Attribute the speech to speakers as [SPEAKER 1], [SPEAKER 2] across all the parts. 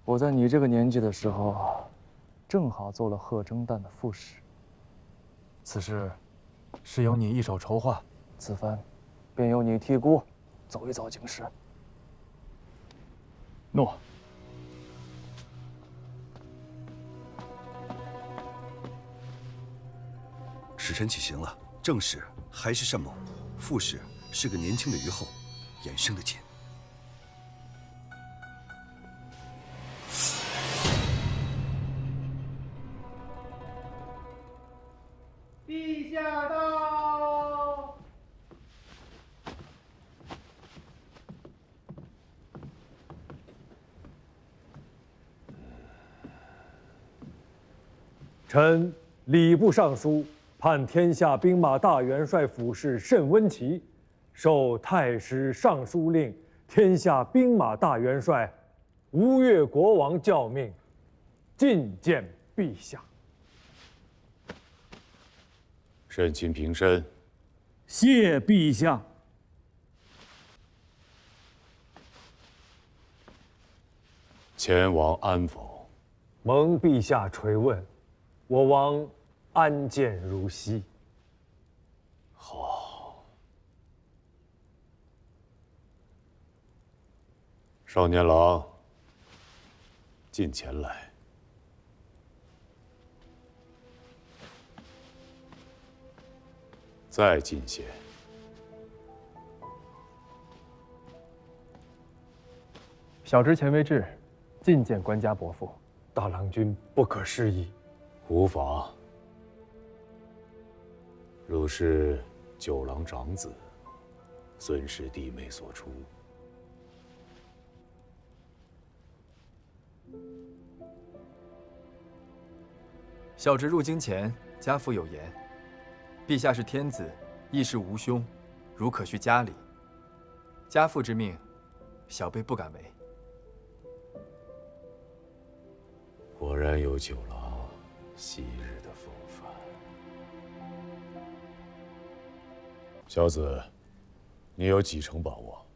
[SPEAKER 1] 我在你这个年纪的时候，正好做了贺征旦的副使。
[SPEAKER 2] 此事是由你一手筹划，
[SPEAKER 1] 此番便由你替孤走一遭京师。
[SPEAKER 2] 诺。
[SPEAKER 3] 使臣起行了。正使还是单某，副使是个年轻的虞后，眼生得紧。
[SPEAKER 4] 陛下到。
[SPEAKER 5] 臣礼部尚书判天下兵马大元帅府事甚温琪，受太师尚书令天下兵马大元帅吴越国王教命，觐见陛下。
[SPEAKER 6] 慎亲平身。
[SPEAKER 7] 谢陛下。
[SPEAKER 6] 前王安否？
[SPEAKER 5] 蒙陛下垂问，我王安健如昔。
[SPEAKER 6] 好。少年郎，近前来。再近些。
[SPEAKER 2] 小侄前为至，觐见官家伯父。
[SPEAKER 5] 大郎君不可失仪。
[SPEAKER 6] 无妨。汝是九郎长子，孙氏弟妹所出。
[SPEAKER 2] 小侄入京前，家父有言：陛下是天子，亦是吾兄，如可续家礼。家父之命，小辈不敢违。
[SPEAKER 6] 果然有九郎昔日的风范。小子，你有几成把握？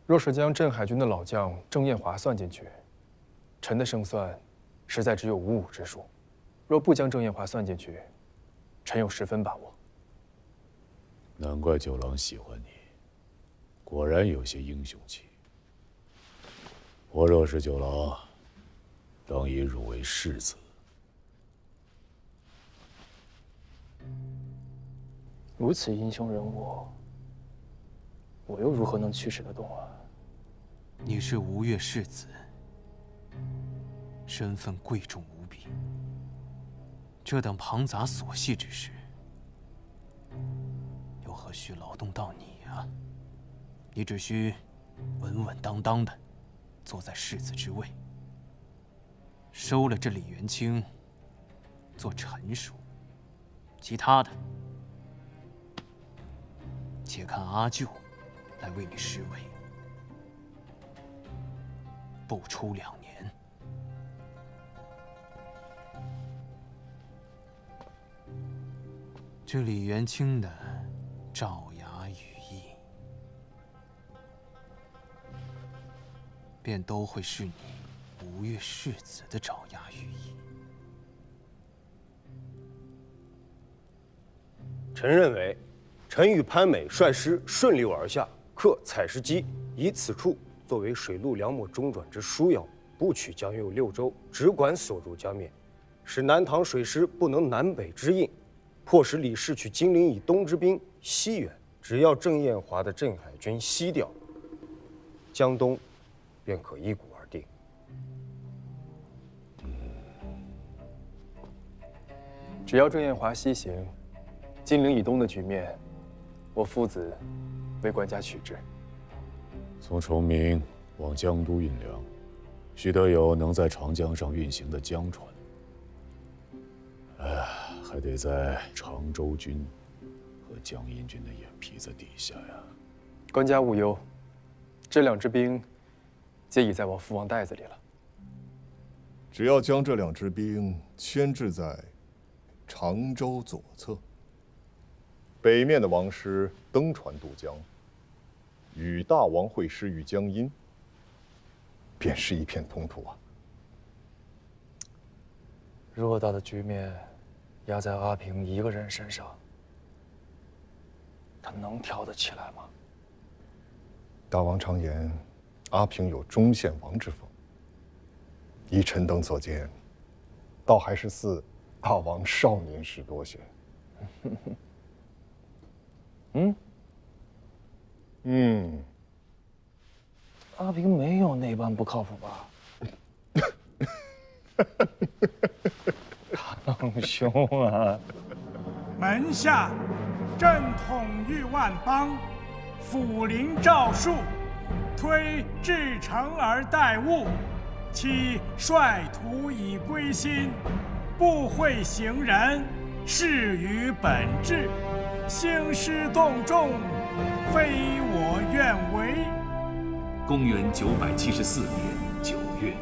[SPEAKER 2] 若是将镇海军的老将郑彦华算进去，臣的胜算实在只有5-5之数。若不将郑彦华算进去，臣有10分把握。
[SPEAKER 6] 难怪九郎喜欢你，果然有些英雄气。我若是九郎，当以汝为世子。
[SPEAKER 1] 如此英雄人物，我又如何能驱使得动啊？
[SPEAKER 8] 你是吴越世子，身份贵重无比。这等庞杂琐细之事，又何须劳动到你啊？你只需稳稳当当的坐在世子之位，收了这李元清做臣属，其他的且看阿舅来为你侍卫。不出2年，这李元清的爪牙羽翼，便都会是你吴越世子的爪牙羽翼。
[SPEAKER 9] 臣认为，臣与潘美率师顺流而下，克采石矶，以此处作为水陆两抹中转之枢要，不取江右6州，只管所入江面，使南唐水师不能南北之应，迫使李氏取金陵以东之兵西援。只要郑彦华的镇海军西调，江东便可一鼓而定。
[SPEAKER 2] 只要郑彦华西行，金陵以东的局面，我父子为官家取之。
[SPEAKER 6] 从崇明往江都运粮，须得有能在长江上运行的江船。还得在常州军和江阴军的眼皮子底下呀。
[SPEAKER 2] 官家勿忧，这2支兵皆已在我父王袋子里了。
[SPEAKER 10] 只要将这2支兵牵制在常州左侧，北面的王师登船渡江，与大王会师于江阴，便是一片通途啊。
[SPEAKER 1] 偌大的局面，压在阿平一个人身上，他能挑得起来吗？
[SPEAKER 10] 大王常言，阿平有中宪王之风。依臣等所见，倒还是似大王少年时多些。
[SPEAKER 1] 阿平没有那般不靠谱吧？堂兄啊！
[SPEAKER 11] 门下，朕统御万邦，辅临诏书，推至诚而待物，其率徒以归心，不讳行人，事于本志，兴师动众，非我愿为。
[SPEAKER 7] 公元974年9月，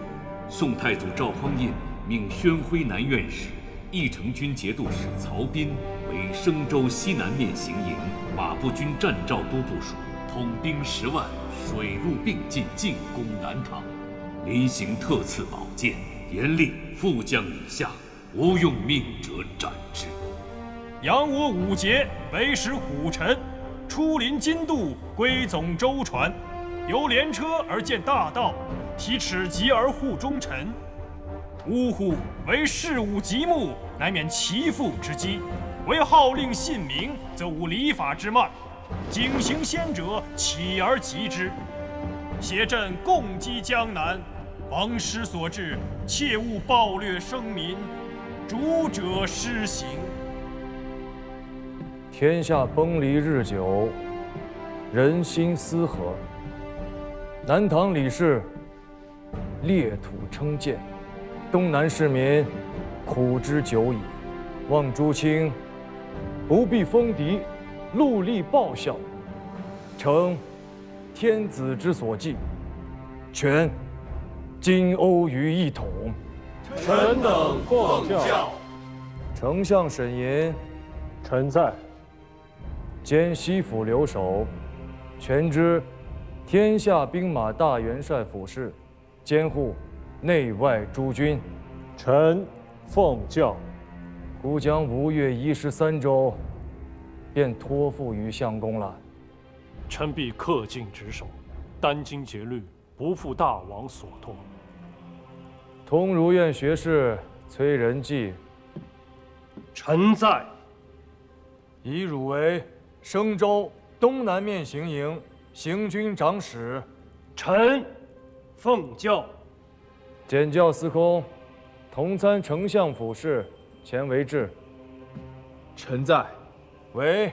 [SPEAKER 7] 宋太祖赵匡胤命宣徽南院使、义成军节度使曹彬为升州西南面行营马步军战兆都部署，统兵10万，水陆并进，进攻南唐。临行特赐宝剑，严令副将以下无用命者斩之。
[SPEAKER 11] 扬我武节为使虎臣，出临津渡，归总舟船。由连车而见大道，提齿疾而护忠臣。呜呼！为事务极目，乃免其父之机；为号令信明，则无礼法之慢。警行先者，起而击之。挟朕共击江南，王师所至，切勿暴掠生民，主者施行。
[SPEAKER 5] 天下崩离日久，人心思和。南唐李氏裂土称鉴，东南市民苦之久矣。望诸卿不必封敌，戮力报效，承天子之所寄，全金瓯于一统。
[SPEAKER 4] 臣等奉教。
[SPEAKER 5] 丞相沈寅，
[SPEAKER 4] 臣在。
[SPEAKER 5] 兼西府留守，全知天下兵马大元帅府事，监护内外诸军。
[SPEAKER 4] 臣奉教。
[SPEAKER 5] 吾将吴越一师3州，便托付于相公了。
[SPEAKER 4] 臣必恪尽职守，殚精竭虑，不负大王所托。
[SPEAKER 5] 通儒院学士崔仁济，
[SPEAKER 4] 臣在。
[SPEAKER 5] 以汝为升州东南面行营行军长史。
[SPEAKER 4] 臣奉教。
[SPEAKER 5] 检校司空，同参丞相府事，钱维志。
[SPEAKER 2] 臣在。
[SPEAKER 5] 为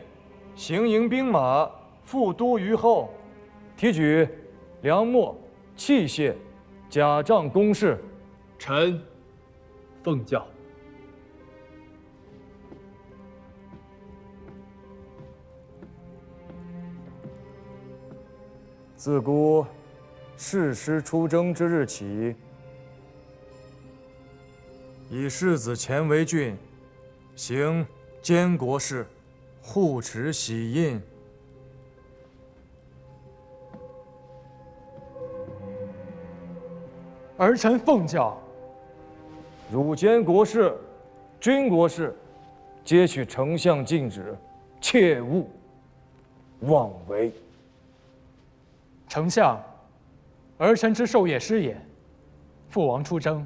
[SPEAKER 5] 行营兵马副都虞候，提举粮秣、器械、甲仗工事。
[SPEAKER 2] 臣奉教。
[SPEAKER 5] 自古誓师出征之日起，以世子钱为郡，行监国事，护持玺印。
[SPEAKER 1] 儿臣奉教。
[SPEAKER 5] 汝监国事、军国事，皆取丞相禁止，切勿妄为。
[SPEAKER 1] 丞相，儿臣之授业师也。父王出征，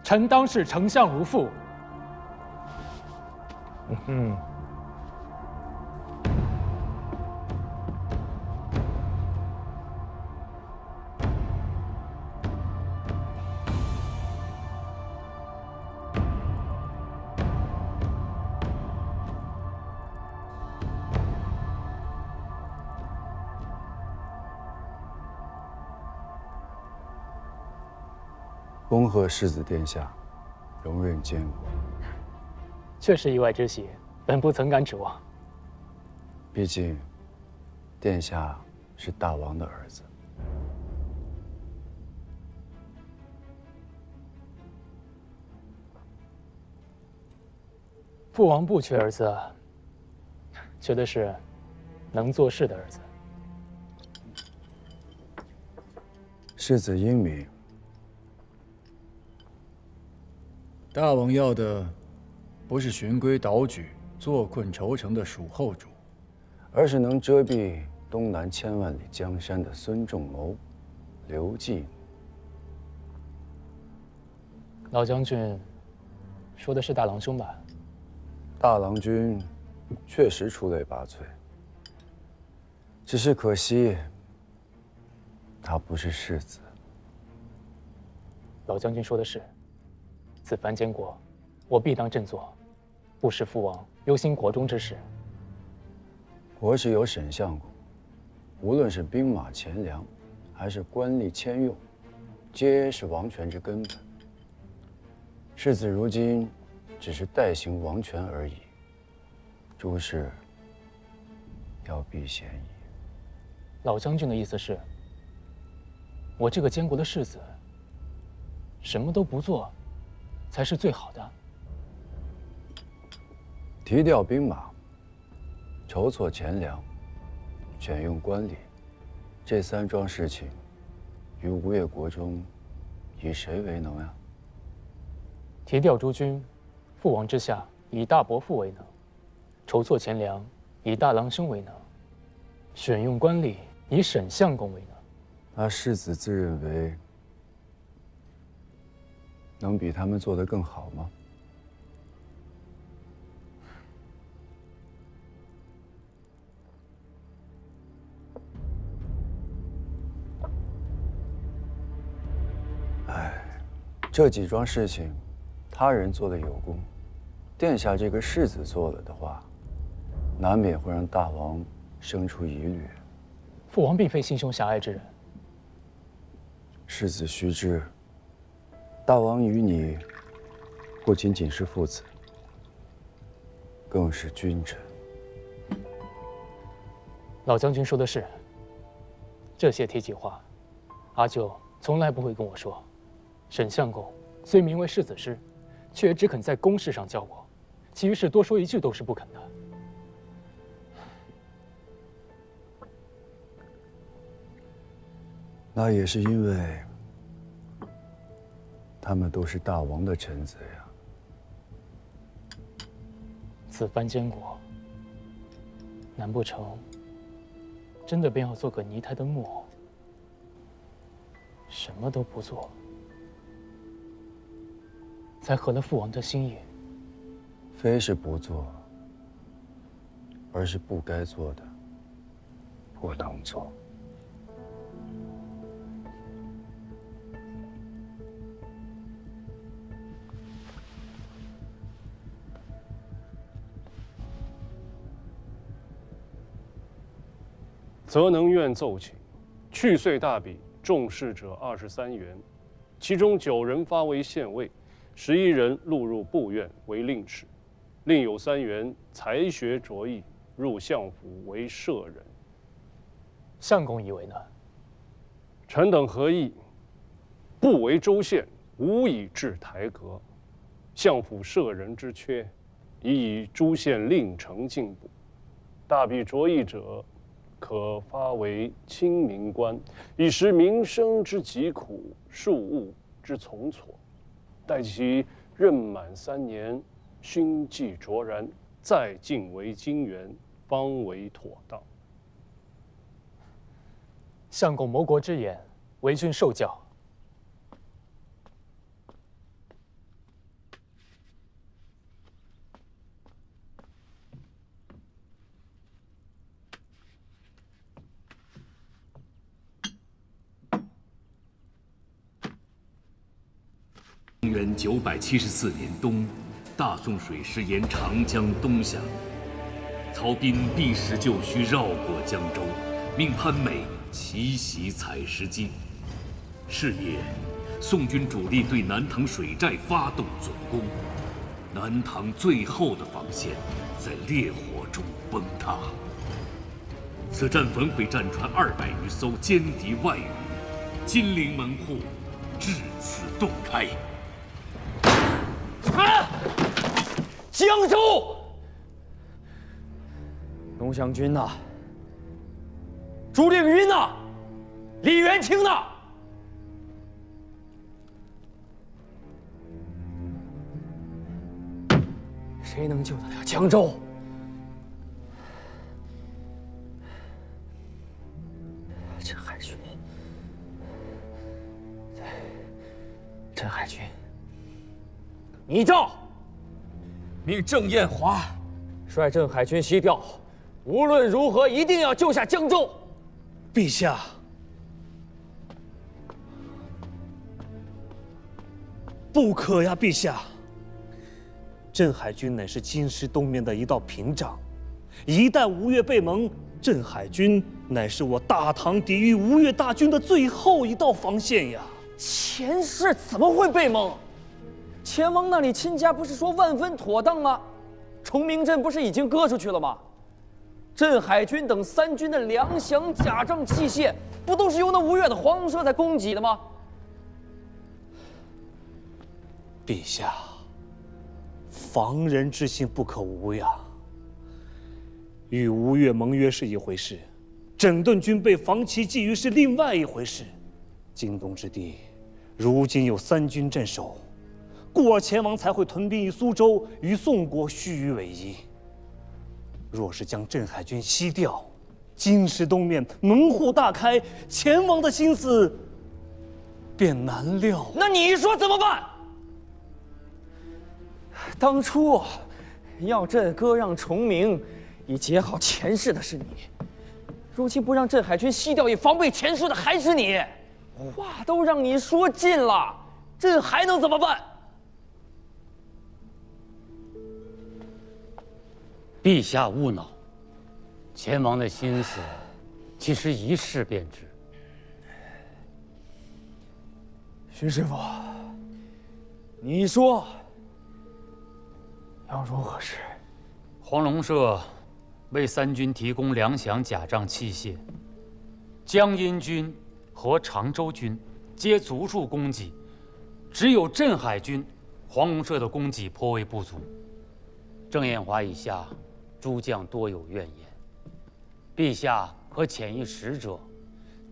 [SPEAKER 1] 臣当视丞相如父。
[SPEAKER 12] 恭贺世子殿下荣任监国，
[SPEAKER 1] 确是意外之喜，本不曾敢指望。
[SPEAKER 12] 毕竟，殿下是大王的儿子。
[SPEAKER 1] 父王不缺儿子，缺的是能做事的儿子。
[SPEAKER 12] 世子英明，大王要的不是循规蹈矩、坐困愁城的蜀后主，而是能遮蔽东南千万里江山的孙仲谋、刘季。
[SPEAKER 1] 老将军说的是大郎兄吧？
[SPEAKER 12] 大郎君确实出类拔萃，只是可惜他不是世子。
[SPEAKER 1] 老将军说的是，此番监国，我必当振作，不使父王忧心国中之事。
[SPEAKER 12] 国时有沈相公，无论是兵马钱粮，还是官吏迁用，皆是王权之根本。世子如今只是代行王权而已，诸事要避嫌疑。
[SPEAKER 1] 老将军的意思是，我这个监国的世子，什么都不做，才是最好的。
[SPEAKER 12] 提调兵马，筹措钱粮，选用官吏，这三桩事情，于吴越国中，以谁为能呀？
[SPEAKER 1] 提调诸军，父王之下，以大伯父为能；筹措钱粮，以大郎兄为能；选用官吏，以沈相公为能。
[SPEAKER 12] 那世子自认为能比他们做得更好吗？哎，这几桩事情，他人做的有功，殿下这个世子做了的话，难免会让大王生出疑虑。
[SPEAKER 1] 父王并非心胸狭隘之人。
[SPEAKER 12] 世子须知，大王与你不仅仅是父子，更是君臣。
[SPEAKER 1] 老将军说的是，这些提起话，阿舅从来不会跟我说。沈相公虽名为世子师，却只肯在公事上教我，其余事多说一句都是不肯的。
[SPEAKER 12] 那也是因为他们都是大王的臣子呀。
[SPEAKER 1] 此番监国，难不成真的便要做个泥胎的木偶，什么都不做，才合了父王的心意？
[SPEAKER 12] 非是不做，而是不该做的，不能做。
[SPEAKER 4] 则能院奏请，去岁大比，中士者23员，其中9人发为县尉，11人录入部院为令史，另有3员才学卓异，入相府为舍人。
[SPEAKER 1] 相公以为呢？
[SPEAKER 4] 臣等合议，不为州县，无以治台阁；相府舍人之缺，已以诸县令丞进补。大比卓异者，可发为清明官，以识民生之疾苦，庶务之从挫。待其任满3年，勋绩卓然，再进为京员，方为妥当。
[SPEAKER 1] 相公谋国之言，为君受教。
[SPEAKER 7] 公元974年冬，大宋水师沿长江东下，曹彬避实就虚，绕过江州，命潘美奇袭采石矶。是夜，宋军主力对南塘水寨发动总攻，南塘最后的防线在烈火中崩塌。此战焚毁战船200余艘，歼敌万余，金陵门户至此洞开。
[SPEAKER 8] 江州，东乡军呐，朱令云呐，李元清呐，
[SPEAKER 13] 谁能救得了江州？镇海军，镇海军，你诏命郑彦华率镇海军西调，无论如何一定要救下江州。
[SPEAKER 14] 陛下，不可呀，陛下！镇海军乃是京师东面的一道屏障，一旦吴越被蒙，镇海军乃是我大唐抵御吴越大军的最后一道防线呀。
[SPEAKER 13] 前世怎么会被蒙？前王那里亲家不是说万分妥当吗？崇明镇不是已经割出去了吗？镇海军等3军的粮饷、甲胄、器械，不都是由那吴越的黄龙社在供给的吗？
[SPEAKER 14] 陛下，防人之心不可无呀。与吴越盟约是一回事，整顿军备、防其觊觎是另外一回事。京东之地，如今有3军镇守，故而前王才会屯兵于苏州，与宋国虚与委蛇。若是将镇海军西调，京师东面门户大开，前王的心思便难料。
[SPEAKER 13] 那你说怎么办？当初要朕割让崇明，以结好前世的是你；如今不让镇海军西调，以防备前世的还是你。话都让你说尽了，朕还能怎么办？
[SPEAKER 15] 陛下勿恼，前王的心思，其实一试便知。
[SPEAKER 13] 徐师傅，你说要如何是？
[SPEAKER 15] 黄龙社为3军提供粮饷、甲胄、器械，江阴军和常州军皆足数供给，只有镇海军、黄龙社的供给颇为不足。郑彦华以下诸将多有怨言，陛下可遣一使者，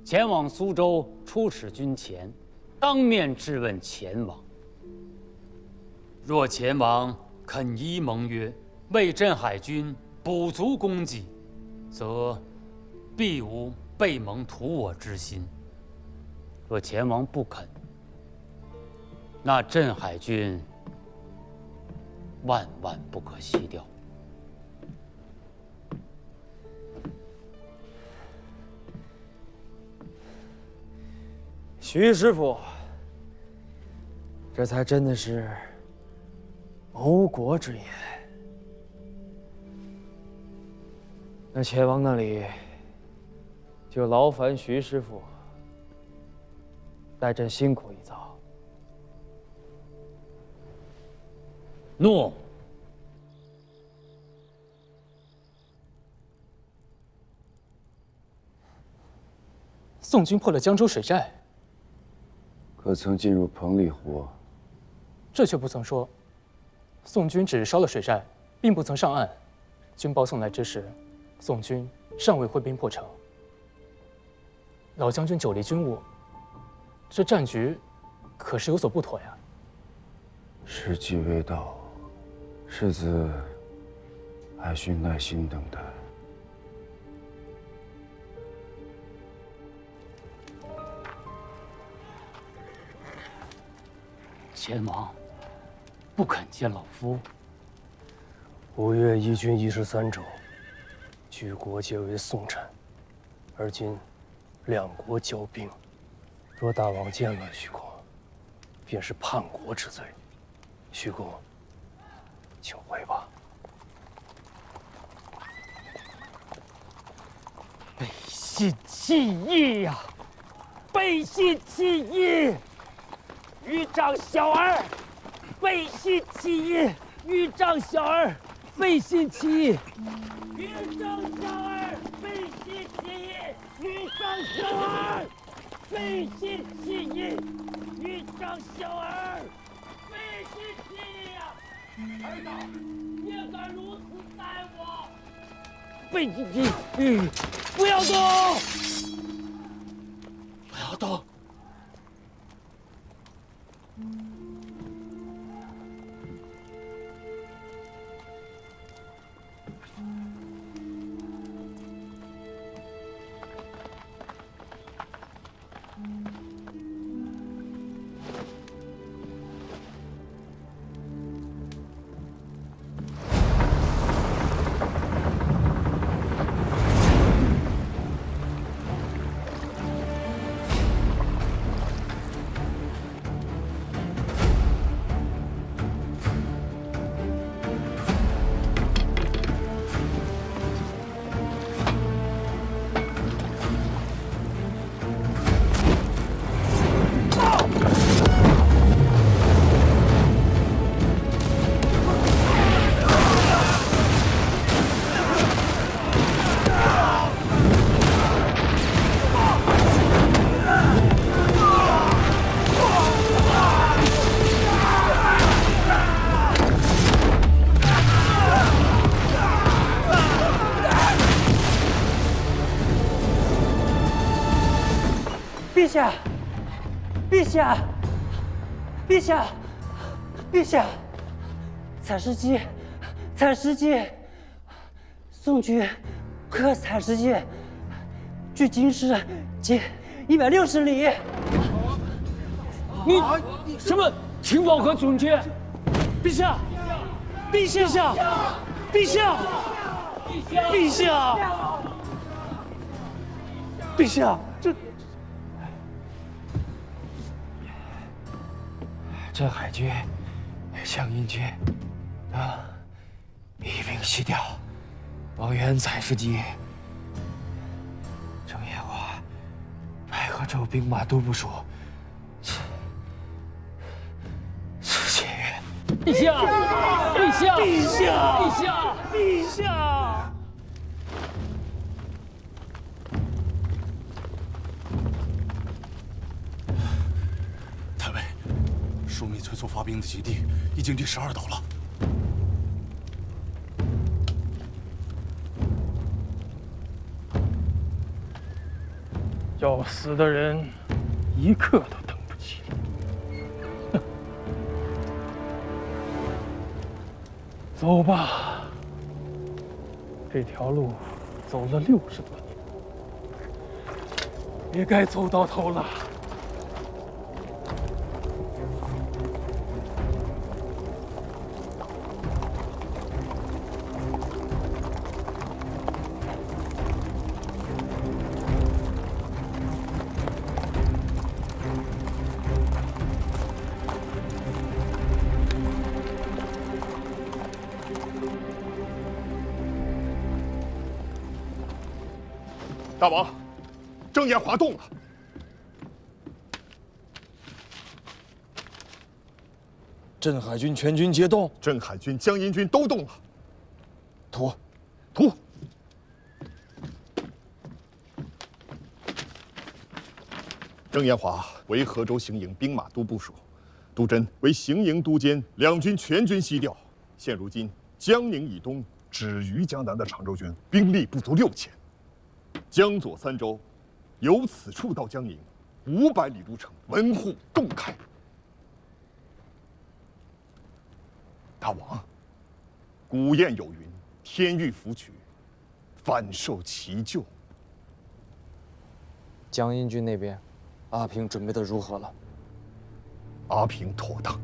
[SPEAKER 15] 前往苏州出使军前，当面质问前王。若前王肯依盟约，为镇海军补足供给，则必无背盟屠我之心。若前王不肯，那镇海军万万不可西调。
[SPEAKER 13] 徐师傅，这才真的是谋国之言。那前王那里就劳烦徐师傅代朕辛苦一遭。
[SPEAKER 15] 诺。
[SPEAKER 1] 宋军破了江州水寨，
[SPEAKER 12] 可曾进入彭蠡湖？
[SPEAKER 1] 这却不曾说。宋军只烧了水寨，并不曾上岸。军报送来之时，宋军尚未挥兵破城。老将军久离军务，这战局可是有所不妥呀。
[SPEAKER 12] 时机未到，世子还需耐心等待。
[SPEAKER 15] 前王不肯见老夫。
[SPEAKER 16] 吴越一军13州，举国皆为宋臣，而今两国交兵，若大王见了徐公，便是叛国之罪。徐公，请回吧。
[SPEAKER 17] 背信弃义呀！背信弃义！豫章小儿，背信弃义！豫章小儿，背信弃义！豫章小儿，背信弃义！豫章小儿，背信弃义！豫章小儿，背信弃义呀！儿子，也敢如此待我？背信弃义！不要动！不要动！下，陛下，陛下，陛下，采石矶，采石矶，宋军克采石矶，距京师仅160里。
[SPEAKER 16] 你什么情报和准确？
[SPEAKER 14] 陛下，陛下，陛下，陛下，陛下，
[SPEAKER 13] 镇海军、湘阴军一并西调，往援采石矶。郑彦华、白河州兵马都部署谢岳。
[SPEAKER 16] 陛下，陛下，
[SPEAKER 14] 陛下，
[SPEAKER 16] 陛下，
[SPEAKER 14] 陛下。
[SPEAKER 18] 太尉，枢密催促发兵的基地已经第12岛了。
[SPEAKER 1] 要死的人一刻都等不起。走吧，这条路走了60多年，也该走到头了。
[SPEAKER 10] 大王，郑彦华动了。
[SPEAKER 9] 镇海军全军皆动，
[SPEAKER 10] 镇海军、江阴军都动了。
[SPEAKER 9] 图。
[SPEAKER 10] 郑彦华为河州行营兵马都部署，杜真为行营都监，两军全军西调。现如今江宁以东止于江南的常州军兵力不足6000。江左3州，由此处到江宁500里路程，门户洞开。大王，古谚有云：“天欲福取，反受其咎。”
[SPEAKER 13] 江阴军那边，阿平准备的如何了？
[SPEAKER 10] 阿平妥当。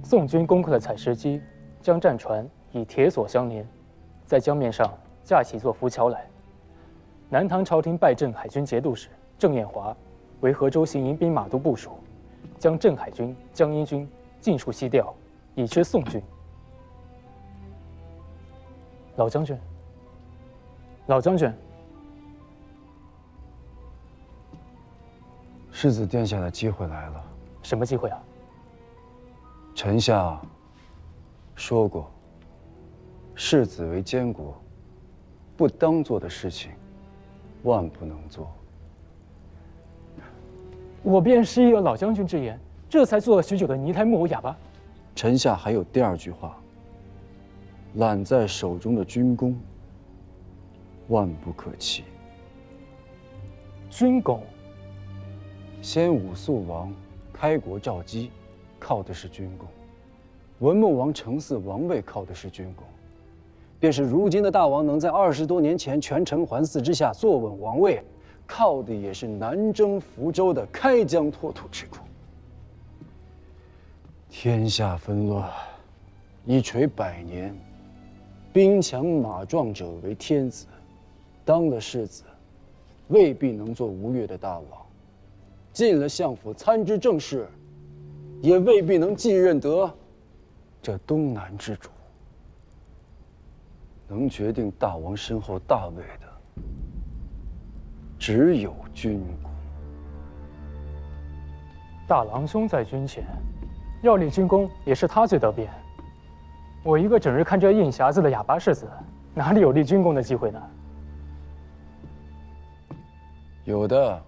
[SPEAKER 1] 宋军攻克了采石矶，将战船以铁索相连，在江面上架起一座浮桥来。南唐朝廷拜镇海军节度使郑彦华为河州行营兵马都部署，将镇海军、江阴军尽数西调，以缺宋军。老将军，老将军，
[SPEAKER 12] 世子殿下的机会来了。
[SPEAKER 1] 什么机会啊？
[SPEAKER 12] 臣下说过，世子为监国，不当做的事情，万不能做。
[SPEAKER 1] 我便是依了老将军之言，这才做了许久的泥胎木偶哑巴。
[SPEAKER 12] 臣下还有第2句话：揽在手中的军功，万不可弃。
[SPEAKER 1] 军功，
[SPEAKER 12] 先武肃王开国造基，靠的是军功；文穆王承嗣王位靠的是军功；便是如今的大王能在20多年前权臣环伺之下坐稳王位，靠的也是南征福州的开疆拓土之功。天下纷乱，一锤100年，兵强马壮者为天子，当了世子，未必能做吴越的大王；进了相府参知政事，也未必能继任得这东南之主。能决定大王身后大位的，只有军功。
[SPEAKER 1] 大郎兄在军前，要立军功也是他最得便。我一个整日看着印匣子的哑巴世子，哪里有立军功的机会呢？
[SPEAKER 12] 有的，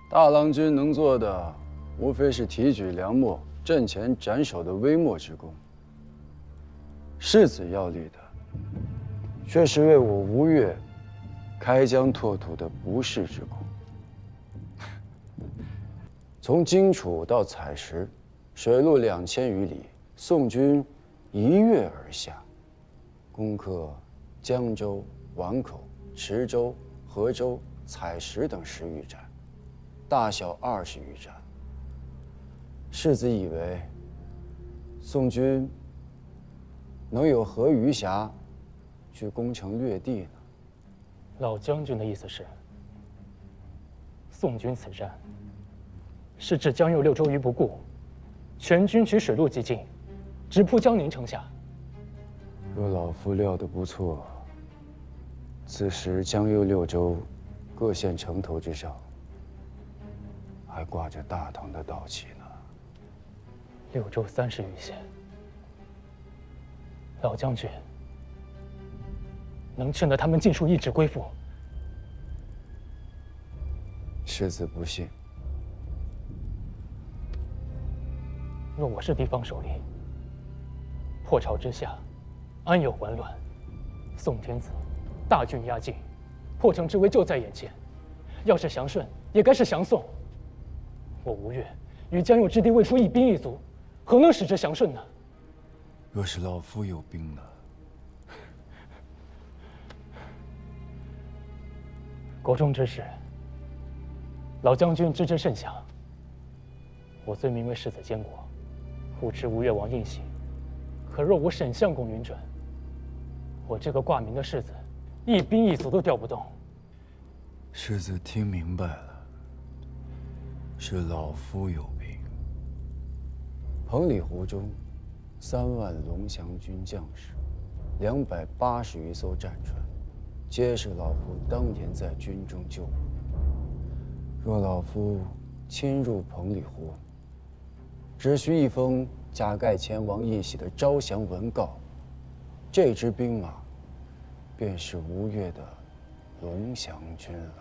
[SPEAKER 12] 大郎君能做的，无非是提举良末、阵前斩首的微末之功。世子要立的，却是为我吴越开疆拓土的不世之功。从荆楚到采石，水路2000余里，宋军一跃而下，攻克江州、宛口、池州、河州、采石等10余战，大小20余战。世子以为宋军能有何余暇去攻城略地呢？
[SPEAKER 1] 老将军的意思是，宋军此战是置江右6州于不顾，全军取水路急进，直扑江宁城下。
[SPEAKER 12] 若老夫料得不错，此时江右6州各县城头之上，还挂着大唐的道旗呢。
[SPEAKER 1] 6州30余县，老将军能劝得他们尽数一纸归附？
[SPEAKER 12] 世子不信。
[SPEAKER 1] 若我是地方首领，破朝之下，安有完卵？宋天子大军压境，破城之危就在眼前。要是降顺，也该是降宋。我吴越与江右之地未出一兵一卒，何能使之降顺呢？
[SPEAKER 12] 若是老夫有兵呢？
[SPEAKER 1] 国中之事，老将军知之甚详。我虽名为世子监国，护持吴越王印玺，可若无沈相公允准，我这个挂名的世子，一兵一卒都调不动。
[SPEAKER 12] 世子听明白了，是老夫有兵。彭里湖中3万龙翔军将士，280余艘战船，皆是老夫当年在军中救。若老夫亲入彭里湖，只需一封加盖前王印玺的招降文告，这支兵马便是吴越的龙翔军了。